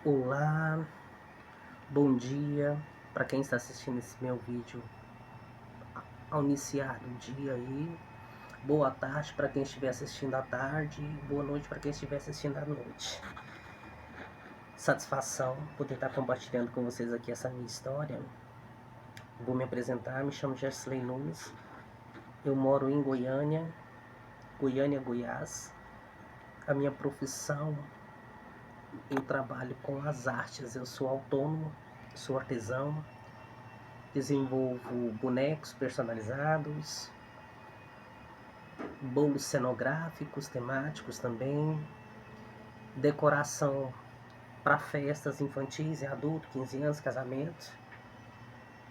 Olá, bom dia para quem está assistindo esse meu vídeo ao iniciar do dia aí. Boa tarde para quem estiver assistindo à tarde. Boa noite para quem estiver assistindo à noite. Satisfação poder estar compartilhando com vocês aqui essa minha história. Vou me apresentar, me chamo Gersley Nunes. Eu moro em Goiânia, Goiás. A minha profissão, eu trabalho com as artes. Eu sou autônomo, sou artesão. Desenvolvo bonecos personalizados, bolos cenográficos, temáticos também, decoração para festas infantis e adultos, 15 anos, casamento.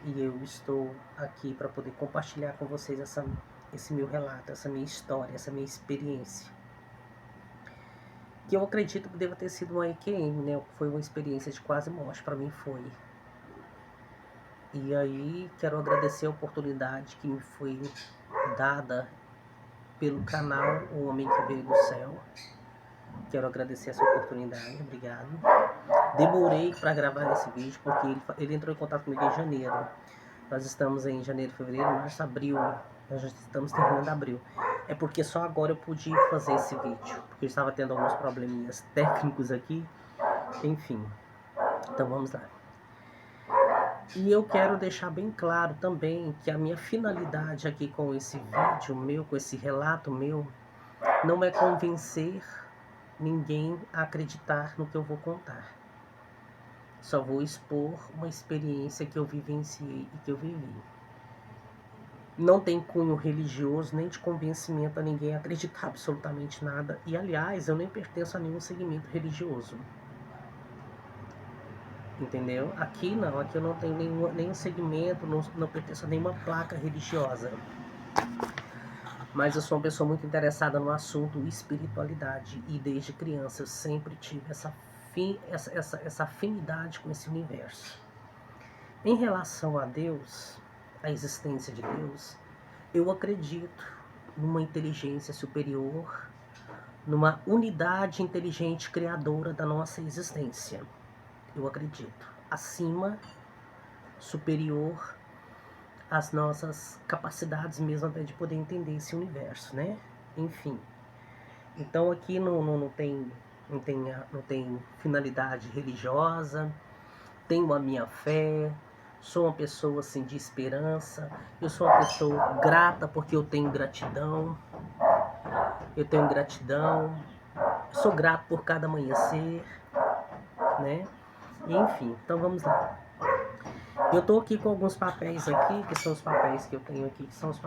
E eu estou aqui para poder compartilhar com vocês esse meu relato, essa minha história, essa minha experiência. Que eu acredito que deva ter sido uma EQM, né? Foi uma experiência de quase morte, para mim foi. E aí quero agradecer a oportunidade que me foi dada pelo canal O Homem que Veio do Céu. Quero agradecer essa oportunidade, obrigado. Demorei para gravar esse vídeo porque ele entrou em contato comigo em janeiro. Nós estamos em janeiro, fevereiro, março, abril. Nós já estamos terminando abril. É porque só agora eu pude fazer esse vídeo, porque eu estava tendo alguns probleminhas técnicos aqui. Enfim, então vamos lá. E eu quero deixar bem claro também que a minha finalidade aqui com esse vídeo meu, com esse relato meu, não é convencer ninguém a acreditar no que eu vou contar. Só vou expor uma experiência que eu vivenciei e que eu vivi. Não tem cunho religioso nem de convencimento a ninguém a acreditar absolutamente nada. E aliás, eu nem pertenço a nenhum segmento religioso. Entendeu? Aqui eu não tenho nenhum segmento, não pertenço a nenhuma placa religiosa. Mas eu sou uma pessoa muito interessada no assunto espiritualidade. E desde criança eu sempre tive essa afinidade com esse universo. Em relação a Deus, a existência de Deus, eu acredito numa inteligência superior, numa unidade inteligente criadora da nossa existência. Eu acredito. Acima, superior às nossas capacidades mesmo até de poder entender esse universo, né? Enfim. Então aqui não tem finalidade religiosa, tenho a minha fé, sou uma pessoa assim de esperança, eu sou uma pessoa grata porque eu tenho gratidão, sou grato por cada amanhecer, né? Enfim, então vamos lá. Eu tô aqui com alguns papéis aqui, que são os papéis que eu tenho aqui, que são os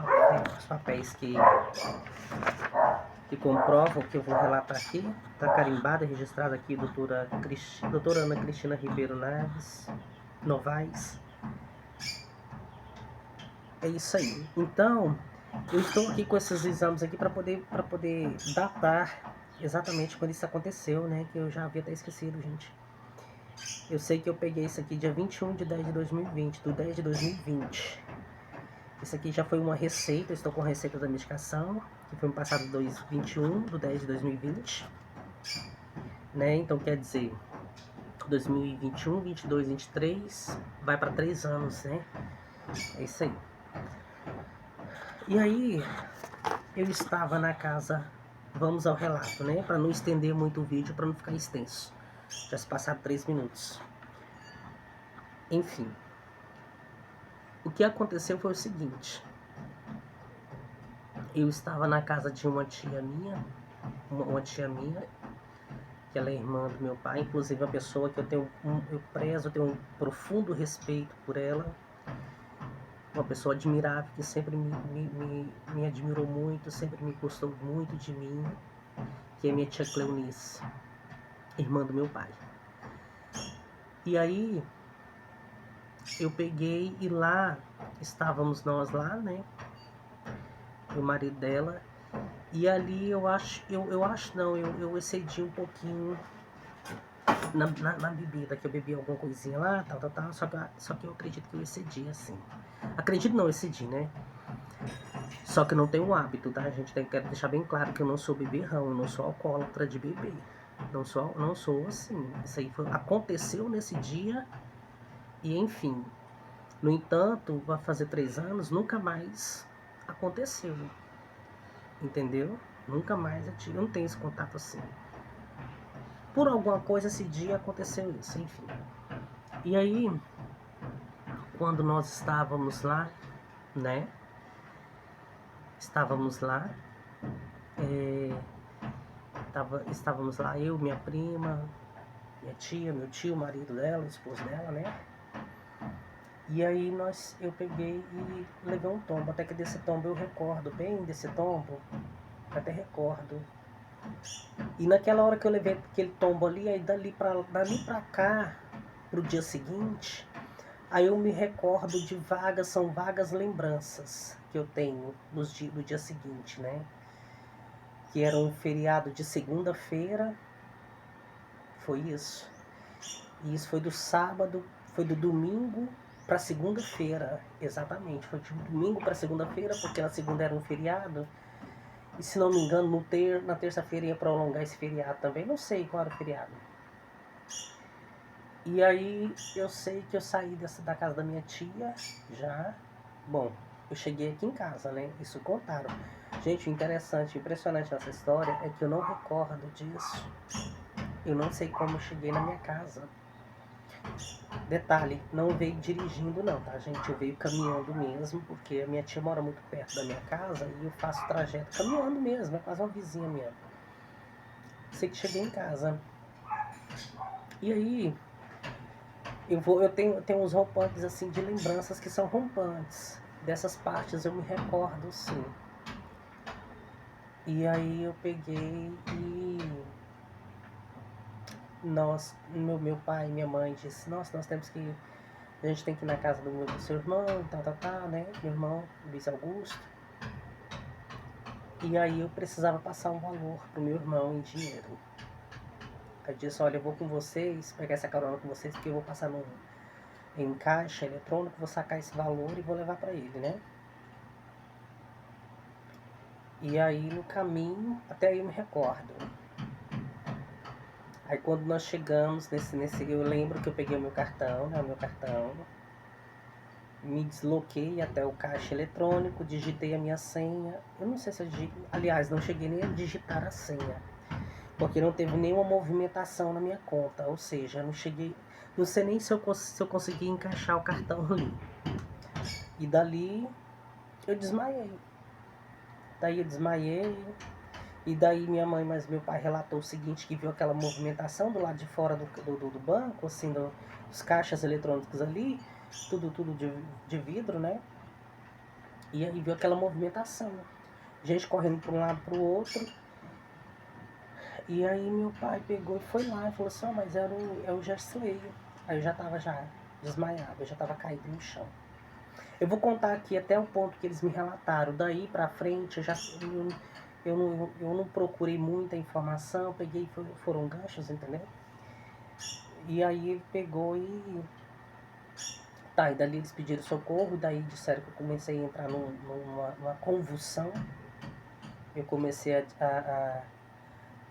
papéis que comprovam o que eu vou relatar aqui. Tá carimbado e registrado aqui, doutora Ana Cristina Ribeiro Novaes. É isso aí. Então, eu estou aqui com esses exames aqui para poder datar exatamente quando isso aconteceu, né? Que eu já havia até esquecido, gente. Eu sei que eu peguei isso aqui dia 21 de 10 de 2020, do 10 de 2020. Isso aqui já foi uma receita, eu estou com a receita da medicação, que foi no passado 21 do 10 de 2020. Né? Então quer dizer, 2021, 22, 23, vai para 3 anos, né? É isso aí. E aí, eu estava na casa, vamos ao relato, né? Para não estender muito o vídeo, para não ficar extenso. Já se passaram 3 minutos. Enfim. O que aconteceu foi o seguinte. Eu estava na casa de uma tia minha, que ela é irmã do meu pai, inclusive uma pessoa que eu tenho um profundo respeito por ela. Uma pessoa admirável que sempre me admirou muito, sempre me gostou muito de mim, que é minha tia Cleonice, irmã do meu pai. E aí, eu peguei e lá, estávamos nós lá, né, o marido dela, e ali eu excedi um pouquinho na bebida, que eu bebi alguma coisinha lá, tal, só que eu acredito que eu excedi, assim. Acredito não, excedi, né? Só que não tenho o hábito, tá, gente? Quero deixar bem claro que eu não sou beberrão, eu não sou alcoólatra de beber. Não sou assim. Isso aí aconteceu nesse dia e enfim. No entanto, vai fazer 3 anos, nunca mais aconteceu. Entendeu? Nunca mais eu não tenho esse contato assim. Por alguma coisa esse dia aconteceu isso, enfim. E aí, quando nós estávamos lá, né? Estávamos lá, estávamos lá, eu, minha prima, minha tia, meu tio, o marido dela, o esposo dela, né? E aí eu peguei e levei um tombo. Até que desse tombo eu recordo bem desse tombo, até recordo. E naquela hora que eu levei aquele tombo ali, aí dali pra cá, pro dia seguinte, aí eu me recordo de são vagas lembranças que eu tenho no dia seguinte, né? Que era um feriado de segunda-feira, foi isso. E isso foi do sábado, foi do domingo para segunda-feira, exatamente. Foi de domingo para segunda-feira, porque na segunda era um feriado. E se não me engano, na terça-feira ia prolongar esse feriado também. Não sei qual era o feriado. E aí eu sei que eu saí da casa da minha tia já. Bom, eu cheguei aqui em casa, né? Isso contaram. Gente, o interessante, impressionante nessa história é que eu não recordo disso. Eu não sei como eu cheguei na minha casa. Detalhe, não veio dirigindo não, tá, gente? Eu veio caminhando mesmo, porque a minha tia mora muito perto da minha casa e eu faço trajeto caminhando mesmo, é quase uma vizinha minha. Sei que cheguei em casa. E aí, eu tenho uns rompantes assim de lembranças que são rompantes. Dessas partes eu me recordo, sim. E aí eu peguei e meu pai e minha mãe disse, nossa, nós temos que. A gente tem que ir na casa do seu irmão, né? Meu irmão, Luiz Augusto. E aí eu precisava passar um valor pro meu irmão em dinheiro. Aí eu disse, olha, eu vou com vocês, pegar essa carona com vocês, porque eu vou passar em caixa eletrônico, vou sacar esse valor e vou levar para ele, né? E aí no caminho, até aí eu me recordo. Aí quando nós chegamos eu lembro que eu peguei o meu cartão, né? O meu cartão. Me desloquei até o caixa eletrônico, digitei a minha senha. Eu não sei se eu digitei, aliás, não cheguei nem a digitar a senha, porque não teve nenhuma movimentação na minha conta, ou seja, não sei nem se eu consegui encaixar o cartão ali. E dali eu desmaiei. Daí eu desmaiei, e daí minha mãe mais meu pai relatou o seguinte, que viu aquela movimentação do lado de fora do banco, assim, dos caixas eletrônicos ali, tudo de vidro, né? E aí viu aquela movimentação. Gente correndo para um lado para o outro. E aí meu pai pegou e foi lá e falou assim, mas é o Gersley. Aí eu já tava desmaiado, eu já tava caído no chão. Eu vou contar aqui até o ponto que eles me relataram. Daí pra frente eu não procurei muita informação, peguei, foram ganchos, entendeu? E aí ele pegou e... Tá, e dali eles pediram socorro, daí disseram que eu comecei a entrar numa convulsão. Eu comecei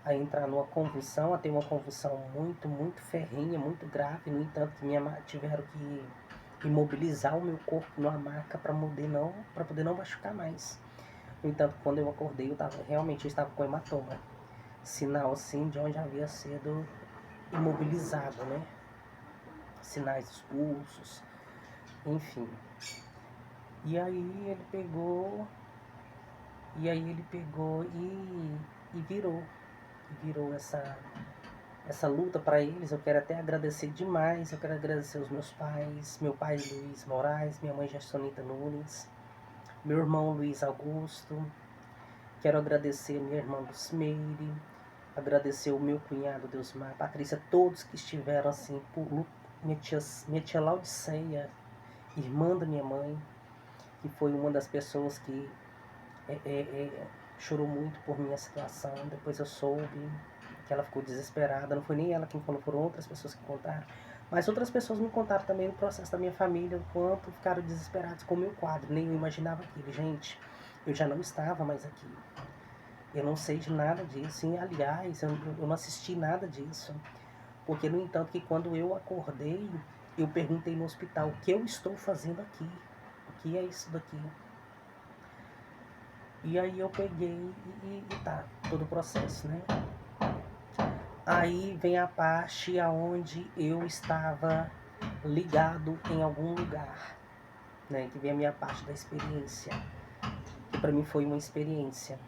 a entrar numa convulsão, a ter uma convulsão muito, muito ferrinha, muito grave. No entanto, tiveram que imobilizar o meu corpo numa maca para poder não machucar mais. No entanto, quando eu acordei, realmente estava com hematoma. Sinal, assim, de onde havia sido imobilizado, né? Sinais dos pulsos, enfim. E aí ele pegou e virou essa luta para eles. Eu quero até agradecer demais. Eu quero agradecer os meus pais, meu pai Luiz Moraes, minha mãe Gersonita Nunes, meu irmão Luiz Augusto. Quero agradecer minha irmã Lucmeire, agradecer o meu cunhado Deusmar, Patrícia, todos que estiveram assim por minha tia Laudiceia, irmã da minha mãe, que foi uma das pessoas que chorou muito por minha situação. Depois eu soube que ela ficou desesperada. Não foi nem ela quem falou, foram outras pessoas que contaram. Mas outras pessoas me contaram também no processo da minha família, o quanto ficaram desesperados com o meu quadro. Nem eu imaginava aquilo. Gente, eu já não estava mais aqui. Eu não sei de nada disso. E, aliás, eu não assisti nada disso. Porque, no entanto, que quando eu acordei, eu perguntei no hospital, o que eu estou fazendo aqui? O que é isso daqui? E aí eu peguei e tá, todo o processo, né? Aí vem a parte aonde eu estava ligado em algum lugar, né? Que vem a minha parte da experiência, que para mim foi uma experiência.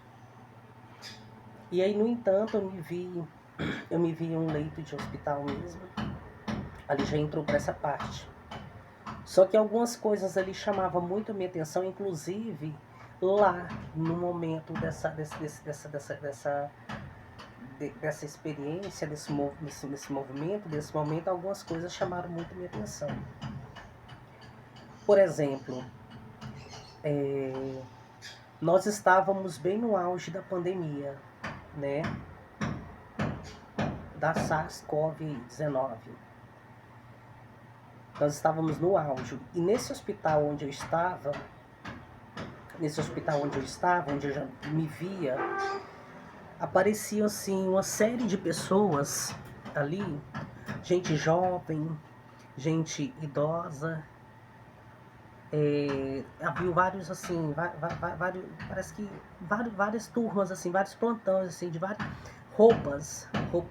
E aí, no entanto, eu me vi em um leito de hospital mesmo. Ali já entrou para essa parte. Só que algumas coisas ali chamavam muito a minha atenção, inclusive lá no momento dessa experiência, desse movimento, desse momento, algumas coisas chamaram muito a minha atenção. Por exemplo, nós estávamos bem no auge da pandemia, né? Da SARS-CoV-19. Nós estávamos no auge. E nesse hospital onde eu estava, onde eu já me via, aparecia assim uma série de pessoas ali, gente jovem, gente idosa, havia vários assim, vários, parece que várias turmas assim, vários plantões assim, de várias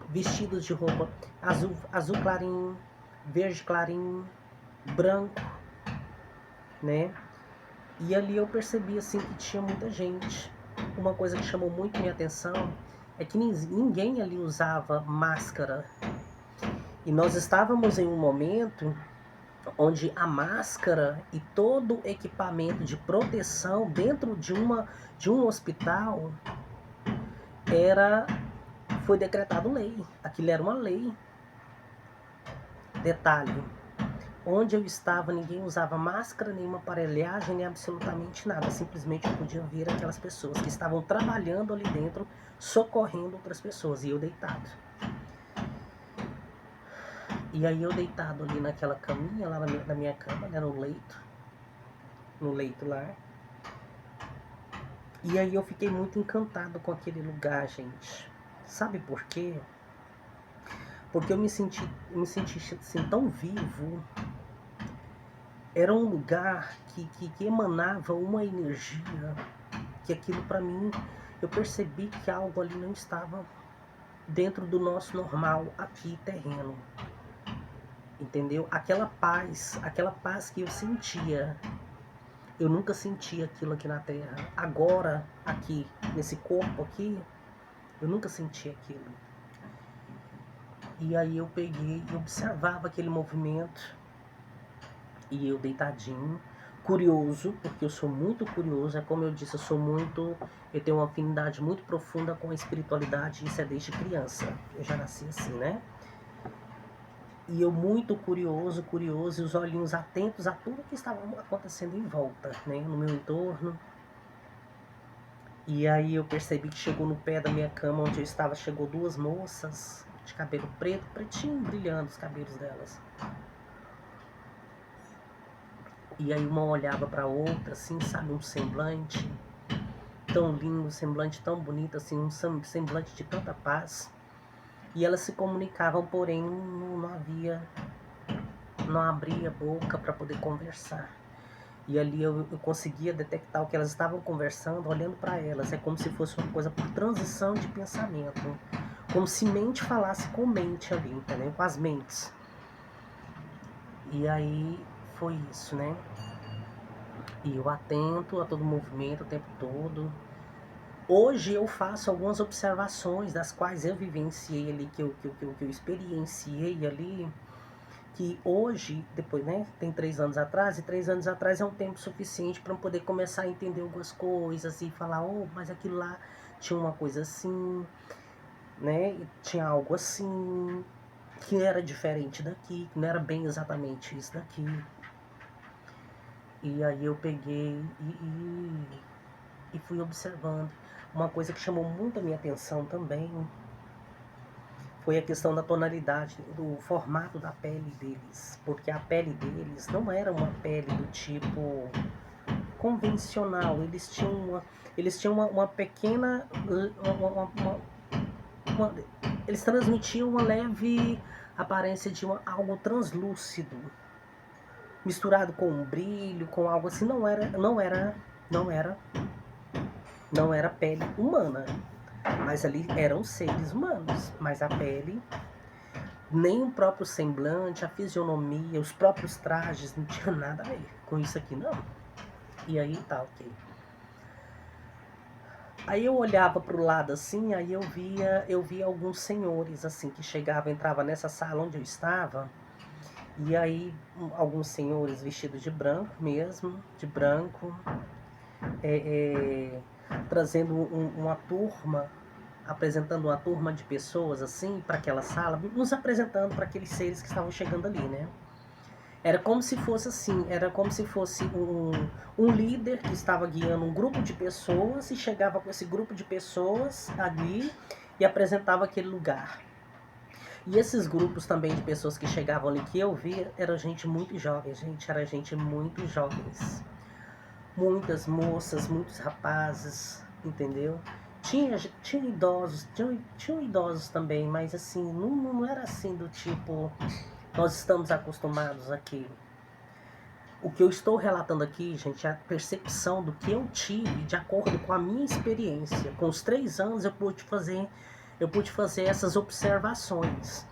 vestidos de roupa azul clarinho, verde clarinho, branco, né? E ali eu percebi assim que tinha muita gente. Uma coisa que chamou muito minha atenção é que ninguém ali usava máscara. E nós estávamos em um momento onde a máscara e todo o equipamento de proteção dentro de um hospital foi decretado lei. Aquilo era uma lei. Detalhe, onde eu estava ninguém usava máscara, nenhuma aparelhagem, nem absolutamente nada. Simplesmente eu podia ver aquelas pessoas que estavam trabalhando ali dentro, socorrendo outras pessoas, e eu deitado. E aí eu deitado ali naquela caminha, lá na minha cama, né, no leito lá. E aí eu fiquei muito encantado com aquele lugar, gente. Sabe por quê? Porque eu me senti assim, tão vivo. Era um lugar que emanava uma energia, que aquilo para mim, eu percebi que algo ali não estava dentro do nosso normal aqui terreno. Entendeu? Aquela paz que eu sentia, eu nunca senti aquilo aqui na Terra. Agora, aqui, nesse corpo aqui, eu nunca senti aquilo. E aí eu peguei e observava aquele movimento. E eu deitadinho, curioso, porque eu sou muito curioso. É como eu disse, eu tenho uma afinidade muito profunda com a espiritualidade. Isso é desde criança. Eu já nasci assim, né? E eu muito curioso, e os olhinhos atentos a tudo que estava acontecendo em volta, né, no meu entorno. E aí eu percebi que chegou no pé da minha cama onde eu estava, chegou duas moças de cabelo preto, pretinho, brilhando os cabelos delas. E aí uma olhava para outra, assim, sabe, um semblante tão lindo, um semblante tão bonito, assim, um semblante de tanta paz. E elas se comunicavam, porém não abria a boca para poder conversar. E ali eu conseguia detectar o que elas estavam conversando, olhando para elas. É como se fosse uma coisa por transição de pensamento, como se mente falasse com mente ali, entendeu? Com as mentes. E aí foi isso, né? E eu atento a todo movimento o tempo todo. Hoje eu faço algumas observações das quais eu vivenciei ali, que eu experienciei ali, que hoje, depois, né, tem 3 anos atrás, e 3 anos atrás é um tempo suficiente para eu poder começar a entender algumas coisas e falar, oh, mas aquilo lá tinha uma coisa assim, né, tinha algo assim, que era diferente daqui, que não era bem exatamente isso daqui. E aí eu peguei e fui observando. Uma coisa que chamou muito a minha atenção também foi a questão da tonalidade, do formato da pele deles. Porque a pele deles não era uma pele do tipo convencional, eles tinham uma pequena, eles transmitiam uma leve aparência de algo translúcido, misturado com um brilho, com algo assim. Não era pele humana, mas ali eram seres humanos, mas a pele, nem o próprio semblante, a fisionomia, os próprios trajes, não tinha nada a ver com isso aqui, não. E aí tá, ok. Aí eu olhava pro lado assim, aí eu via alguns senhores assim que chegavam, entrava nessa sala onde eu estava, e aí alguns senhores vestidos de branco mesmo, de branco, trazendo uma turma, apresentando uma turma de pessoas assim para aquela sala, nos apresentando para aqueles seres que estavam chegando ali, né? Era como se fosse assim, era como se fosse um líder que estava guiando um grupo de pessoas e chegava com esse grupo de pessoas ali e apresentava aquele lugar. E esses grupos também de pessoas que chegavam ali que eu via, era gente muito jovem, gente, era gente muito jovens. Muitas moças, muitos rapazes, entendeu? Tinha idosos, tinham idosos também, mas assim, não era assim do tipo, nós estamos acostumados aqui. O que eu estou relatando aqui, gente, é a percepção do que eu tive de acordo com a minha experiência. Com os 3 anos eu pude fazer essas observações.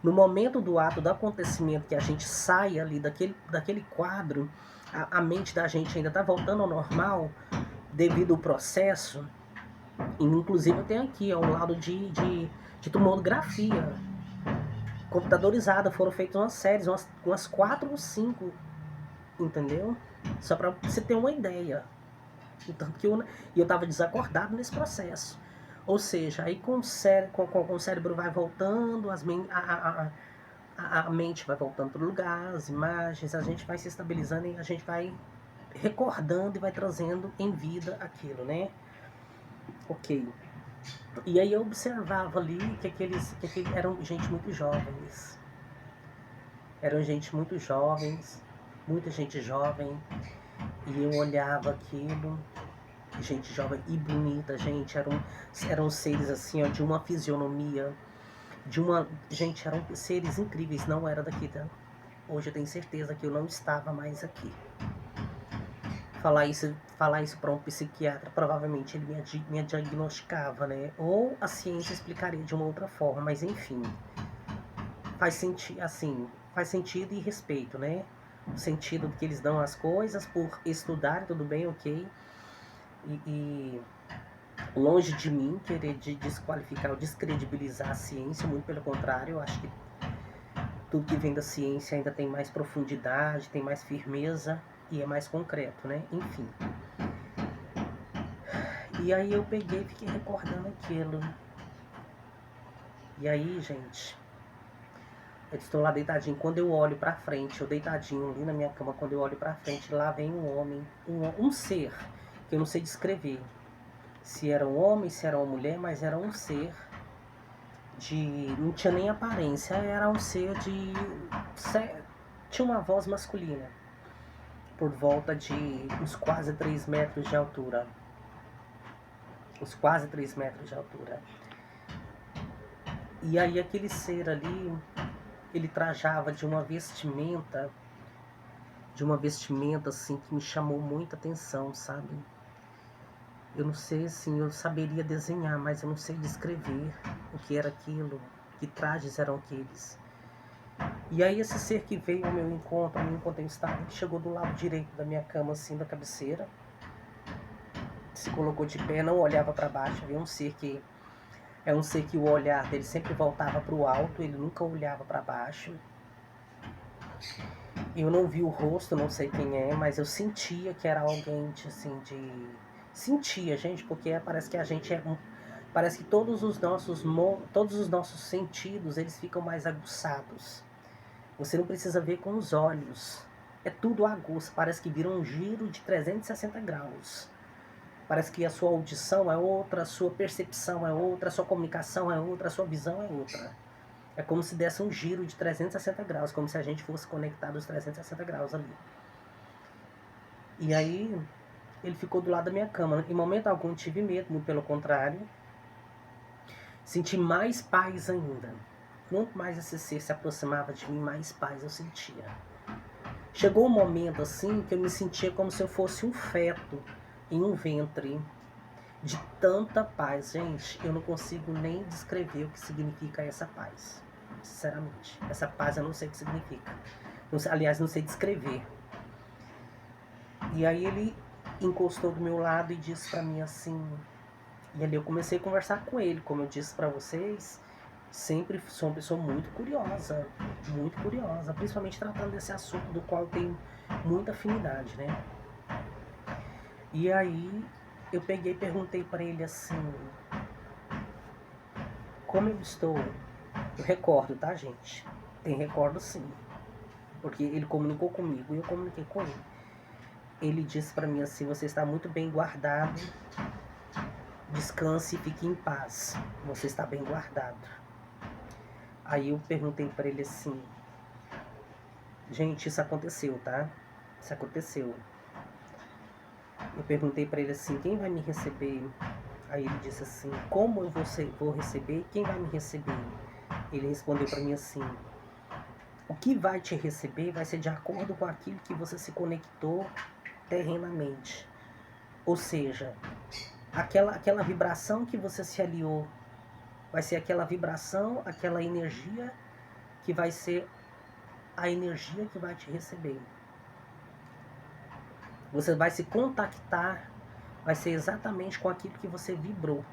No momento do ato, do acontecimento, que a gente sai ali daquele quadro, a mente da gente ainda está voltando ao normal devido ao processo. E, inclusive eu tenho aqui um laudo de tomografia computadorizada. Foram feitas umas séries, umas 4 ou 5, entendeu? Só para você ter uma ideia. Então, eu estava desacordado nesse processo. Ou seja, aí com o cérebro vai voltando, a mente vai voltando para o lugar, as imagens, a gente vai se estabilizando e a gente vai recordando e vai trazendo em vida aquilo, né? Ok. E aí eu observava ali que eram gente muito jovens. Eram gente muito jovens, muita gente jovem. E eu olhava aquilo, gente jovem e bonita, gente, eram seres assim, ó, de uma fisionomia, gente, eram seres incríveis, não era daqui, tá? Hoje eu tenho certeza que eu não estava mais aqui. Falar isso para um psiquiatra, provavelmente ele me diagnosticava, né? Ou a ciência explicaria de uma outra forma, mas enfim. Faz sentido e respeito, né? O sentido que eles dão as coisas por estudar, tudo bem, ok. E longe de mim querer desqualificar ou descredibilizar a ciência, muito pelo contrário, eu acho que tudo que vem da ciência ainda tem mais profundidade, tem mais firmeza e é mais concreto, né? Enfim. E aí eu peguei e fiquei recordando aquilo. E aí, gente, eu estou lá deitadinho. Quando eu olho pra frente, eu deitadinho ali na minha cama, quando eu olho pra frente, lá vem um homem, um ser, que eu não sei descrever. Se era um homem, se era uma mulher, mas era um ser não tinha nem aparência, era um ser tinha uma voz masculina, por volta de uns quase 3 metros de altura. Uns quase 3 metros de altura. E aí aquele ser ali, ele trajava de uma vestimenta assim que me chamou muita atenção, sabe? Eu não sei assim, eu saberia desenhar, mas eu não sei descrever o que era aquilo, que trajes eram aqueles. E aí esse ser que veio ao meu encontro eu estava, ele chegou do lado direito da minha cama, assim, da cabeceira. Se colocou de pé, não olhava para baixo. Havia um ser que o olhar dele sempre voltava para o alto, ele nunca olhava para baixo. Eu não vi o rosto, não sei quem é, mas eu sentia que era alguém assim sentia, gente, porque parece que a gente parece que todos os nossos sentidos, eles ficam mais aguçados. Você não precisa ver com os olhos. É tudo aguço, parece que vira um giro de 360 graus. Parece que a sua audição é outra, a sua percepção é outra, a sua comunicação é outra, a sua visão é outra. É como se desse um giro de 360 graus, como se a gente fosse conectado aos 360 graus ali. E aí, ele ficou do lado da minha cama. Em momento algum tive medo, muito pelo contrário. Senti mais paz ainda. Quanto mais esse ser se aproximava de mim, mais paz eu sentia. Chegou um momento assim que eu me sentia como se eu fosse um feto em um ventre. De tanta paz, gente, eu não consigo nem descrever o que significa essa paz. Sinceramente, essa paz eu não sei o que significa. Aliás, não sei descrever. E aí ele encostou do meu lado e disse pra mim assim... E ali eu comecei a conversar com ele, como eu disse pra vocês, sempre sou uma pessoa muito curiosa, principalmente tratando desse assunto do qual eu tenho muita afinidade, né? E aí eu peguei e perguntei pra ele assim, como eu estou? Eu recordo, tá, gente? Tem recordo sim, porque ele comunicou comigo e eu comuniquei com ele. Ele disse pra mim assim, você está muito bem guardado, descanse e fique em paz, você está bem guardado. Aí eu perguntei pra ele assim, gente, isso aconteceu, tá? Isso aconteceu. Eu perguntei pra ele assim, quem vai me receber? Aí ele disse assim, como eu vou receber? Quem vai me receber? Ele respondeu pra mim assim, o que vai te receber vai ser de acordo com aquilo que você se conectou terrenamente. Ou seja, aquela vibração que você se aliou, vai ser aquela vibração, aquela energia que vai ser a energia que vai te receber. Você vai se contactar, vai ser exatamente com aquilo que você vibrou.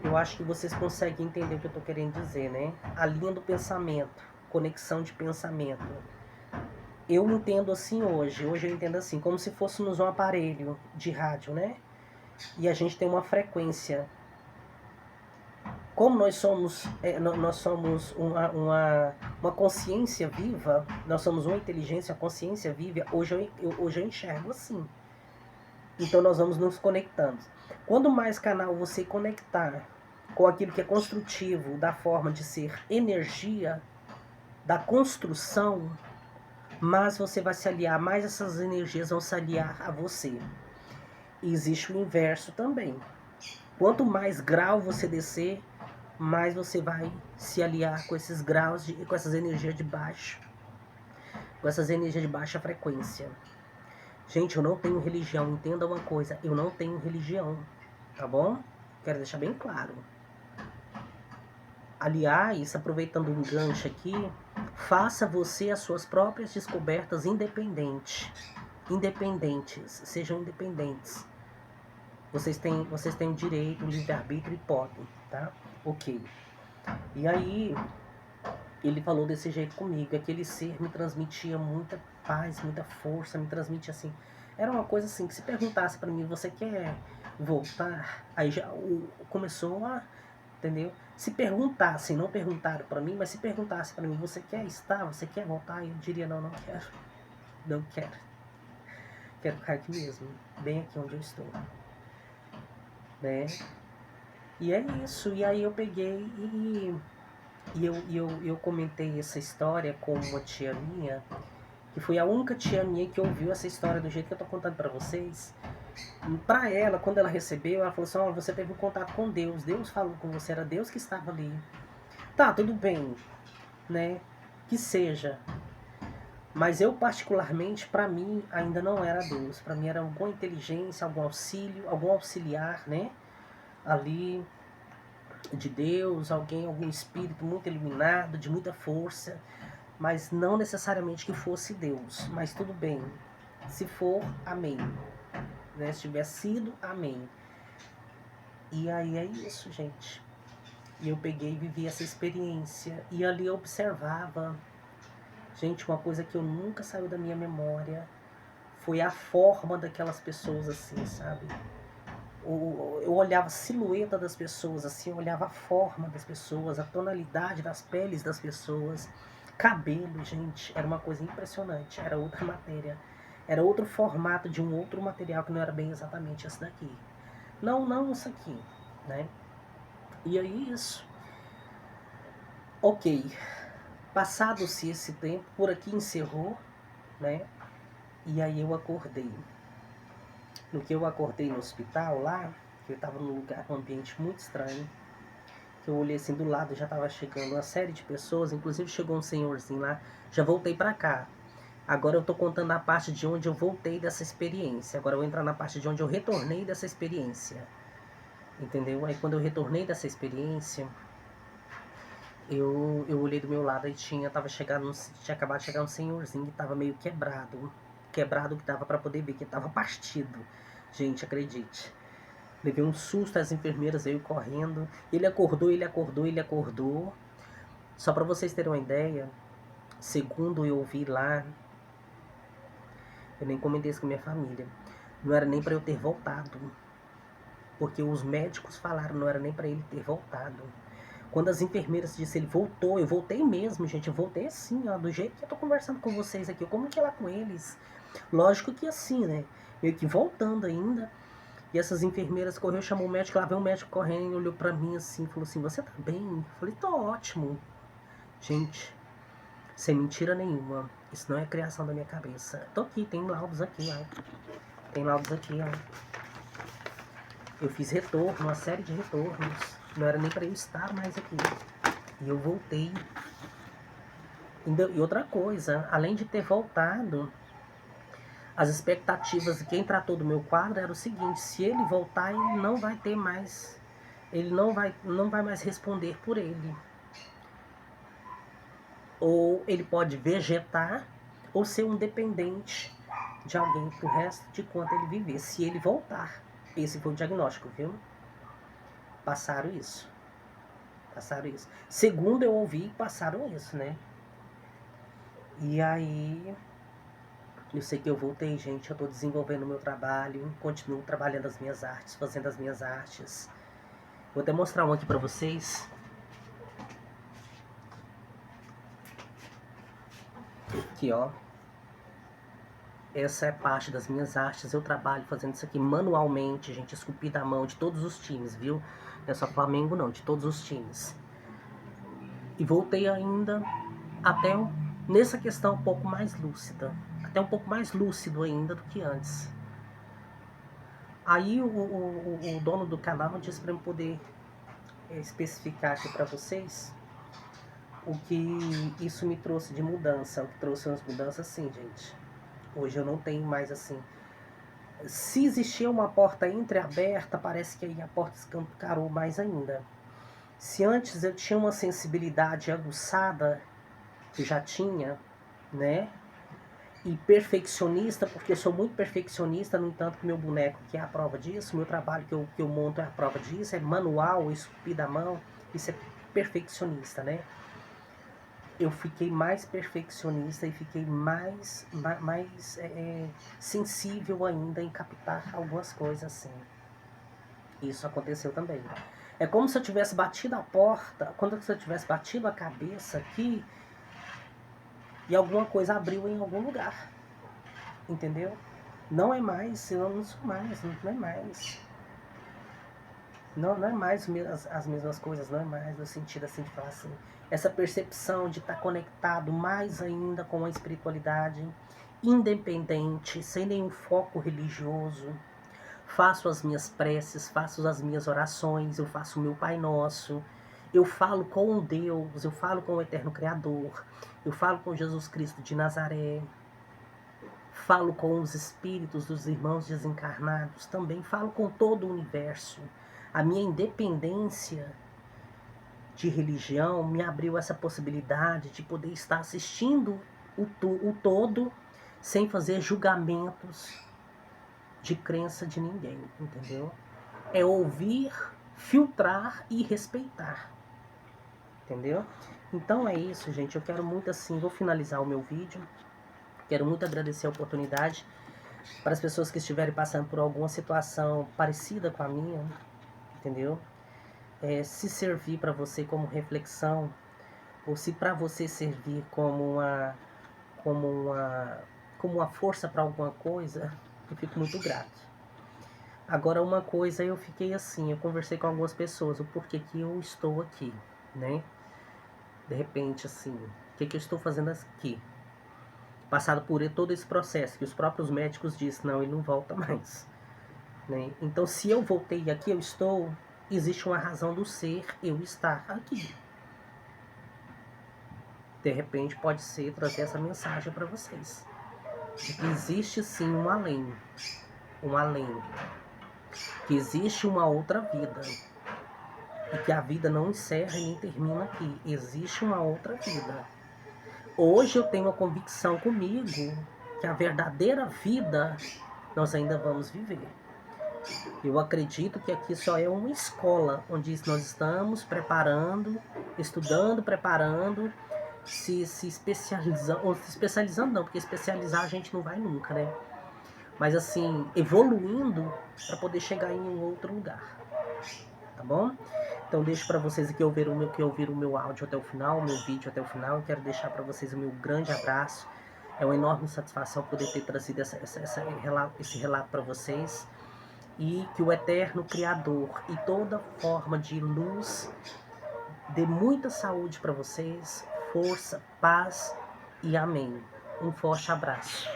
Eu acho que vocês conseguem entender o que eu estou querendo dizer, né? A linha do pensamento, conexão de pensamento. Eu entendo assim hoje eu entendo assim, como se fôssemos um aparelho de rádio, né? E a gente tem uma frequência. Como nós somos uma consciência viva, nós somos uma inteligência, uma consciência viva, hoje eu enxergo assim. Então nós vamos nos conectando. Quanto mais canal você conectar com aquilo que é construtivo, da forma de ser energia, da construção, mais você vai se aliar, mais essas energias vão se aliar a você. E existe o inverso também. Quanto mais grau você descer, mais você vai se aliar com esses graus, com essas energias de baixo, com essas energias de baixa frequência. Gente, eu não tenho religião, entenda uma coisa, eu não tenho religião, tá bom? Quero deixar bem claro. Aliás, aproveitando um gancho aqui, faça você as suas próprias descobertas independentes, sejam independentes. Vocês têm o direito, o livre-arbítrio e podem, tá? Ok. E aí, ele falou desse jeito comigo, aquele ser me transmitia muita paz, muita força, me transmitia assim. Era uma coisa assim, que se perguntasse pra mim, você quer voltar? Aí já começou a, entendeu? Se perguntassem, não perguntaram pra mim, mas se perguntasse pra mim, você quer estar, você quer voltar? Eu diria, não, não quero. Não quero. Quero ficar aqui mesmo, bem aqui onde eu estou. Né? E é isso. E aí eu peguei eu comentei essa história com uma tia minha, que foi a única tia minha que ouviu essa história do jeito que eu tô contando pra vocês. Pra ela, quando ela recebeu, ela falou assim, ó, você teve um contato com Deus, Deus falou com você, era Deus que estava ali. Tá, tudo bem, né? Que seja. Mas eu particularmente, pra mim, ainda não era Deus. Pra mim era alguma inteligência, algum auxílio, algum auxiliar, né? Ali de Deus, algum espírito muito iluminado, de muita força, mas não necessariamente que fosse Deus, mas tudo bem, se for, amém, né? Se tiver sido, amém. E aí é isso, gente. E eu peguei e vivi essa experiência, e ali eu observava, gente, uma coisa que eu nunca saiu da minha memória, foi a forma daquelas pessoas assim, sabe? Eu olhava a silhueta das pessoas, assim, eu olhava a forma das pessoas, a tonalidade das peles das pessoas, cabelo, gente, era uma coisa impressionante, era outra matéria, era outro formato de um outro material que não era bem exatamente esse daqui. Não isso aqui, né? E aí isso. Ok, passado-se esse tempo, por aqui encerrou, né? E aí eu acordei. No que eu acordei no hospital lá, que eu tava num lugar, num ambiente muito estranho, que eu olhei assim do lado, já tava chegando uma série de pessoas, inclusive chegou um senhorzinho lá, já voltei pra cá. Agora eu tô contando a parte de onde eu voltei dessa experiência. Agora eu vou entrar na parte de onde eu retornei dessa experiência. Entendeu? Aí quando eu retornei dessa experiência, eu olhei do meu lado e tinha acabado de chegar um senhorzinho que tava meio quebrado. Quebrado que dava pra poder ver que tava partido. Gente, acredite. Levei um susto, as enfermeiras veio correndo. Ele acordou, ele acordou, ele acordou. Só pra vocês terem uma ideia, segundo eu vi lá, eu nem comentei isso com minha família, não era nem pra eu ter voltado. Porque os médicos falaram, não era nem pra ele ter voltado. Quando as enfermeiras disseram, ele voltou, eu voltei mesmo, gente. Eu voltei assim, ó, do jeito que eu tô conversando com vocês aqui. Eu comuniquei lá com eles. Lógico que assim, né? Meio que voltando ainda. E essas enfermeiras correu, chamou o médico. Lá veio um médico correndo, olhou pra mim assim, falou assim: Você tá bem? Eu falei: Tô ótimo. Gente, sem mentira nenhuma. Isso não é criação da minha cabeça. Tô aqui, tem laudos aqui, ó. Tem laudos aqui, ó. Eu fiz retorno, uma série de retornos. Não era nem pra eu estar mais aqui. E eu voltei. E outra coisa, além de ter voltado, as expectativas de quem tratou do meu quadro era o seguinte: se ele voltar, ele não vai ter mais, ele não vai mais responder por ele. Ou ele pode vegetar ou ser um dependente de alguém pro resto de quanto ele viver, se ele voltar. Esse foi o diagnóstico, viu? Passaram isso. Passaram isso. Segundo eu ouvi, passaram isso, né? E aí, eu sei que eu voltei, gente. Eu tô desenvolvendo o meu trabalho, continuo trabalhando as minhas artes, fazendo as minhas artes. Vou até mostrar um aqui pra vocês. Aqui, ó. Essa é parte das minhas artes. Eu trabalho fazendo isso aqui manualmente, gente, esculpido à mão de todos os times, viu? Não é só Flamengo, não, de todos os times. E voltei ainda até nessa questão um pouco mais lúcida. Até um pouco mais lúcido ainda do que antes. Aí o dono do canal disse para eu poder especificar aqui para vocês o que isso me trouxe de mudança. O que trouxe umas mudanças assim, gente. Hoje eu não tenho mais assim. Se existia uma porta entreaberta, parece que aí a porta escancarou mais ainda. Se antes eu tinha uma sensibilidade aguçada, que já tinha, né? E perfeccionista, porque eu sou muito perfeccionista, no entanto que meu boneco que é a prova disso, meu trabalho que eu monto é a prova disso, é manual, esculpido à mão, isso é perfeccionista, né? Eu fiquei mais perfeccionista e fiquei mais sensível ainda em captar algumas coisas assim. Isso aconteceu também. É como se eu tivesse batido a porta, quando eu tivesse batido a cabeça aqui e alguma coisa abriu em algum lugar. Entendeu? Não é mais, eu não sou mais, não é mais. Não é mais as mesmas coisas, não é mais no sentido assim de falar assim. Essa percepção de estar conectado mais ainda com a espiritualidade, independente, sem nenhum foco religioso. Faço as minhas preces, faço as minhas orações, eu faço o meu Pai Nosso. Eu falo com Deus, eu falo com o Eterno Criador, eu falo com Jesus Cristo de Nazaré. Falo com os espíritos dos irmãos desencarnados, também falo com todo o universo. A minha independência de religião me abriu essa possibilidade de poder estar assistindo o todo sem fazer julgamentos de crença de ninguém, entendeu? É ouvir, filtrar e respeitar, entendeu? Então é isso, gente. Eu quero muito assim, vou finalizar o meu vídeo. Quero muito agradecer a oportunidade para as pessoas que estiverem passando por alguma situação parecida com a minha, entendeu? Se servir para você como reflexão, ou se para você servir como uma, como uma força para alguma coisa, eu fico muito grato. Agora, uma coisa eu fiquei assim, eu conversei com algumas pessoas, o porquê que eu estou aqui, né? De repente, assim, o que eu estou fazendo aqui? Passado por todo esse processo, que os próprios médicos disseram, não, ele não volta mais. né? Então, se eu voltei e aqui eu estou, existe uma razão do ser eu estar aqui. De repente, pode ser trazer essa mensagem para vocês. De que existe sim um além. Um além. Que existe uma outra vida. E que a vida não encerra e nem termina aqui. Existe uma outra vida. Hoje eu tenho a convicção comigo que a verdadeira vida nós ainda vamos viver. Eu acredito que aqui só é uma escola onde nós estamos preparando, estudando, preparando, se especializando, ou se especializando não, porque especializar a gente não vai nunca, né? Mas assim, evoluindo para poder chegar em um outro lugar. Tá bom? Então deixo para vocês que ouviram o meu áudio até o final, o meu vídeo até o final. Eu quero deixar para vocês o meu grande abraço. É uma enorme satisfação poder ter trazido esse relato para vocês. E que o eterno Criador e toda forma de luz dê muita saúde para vocês, força, paz e amém. Um forte abraço.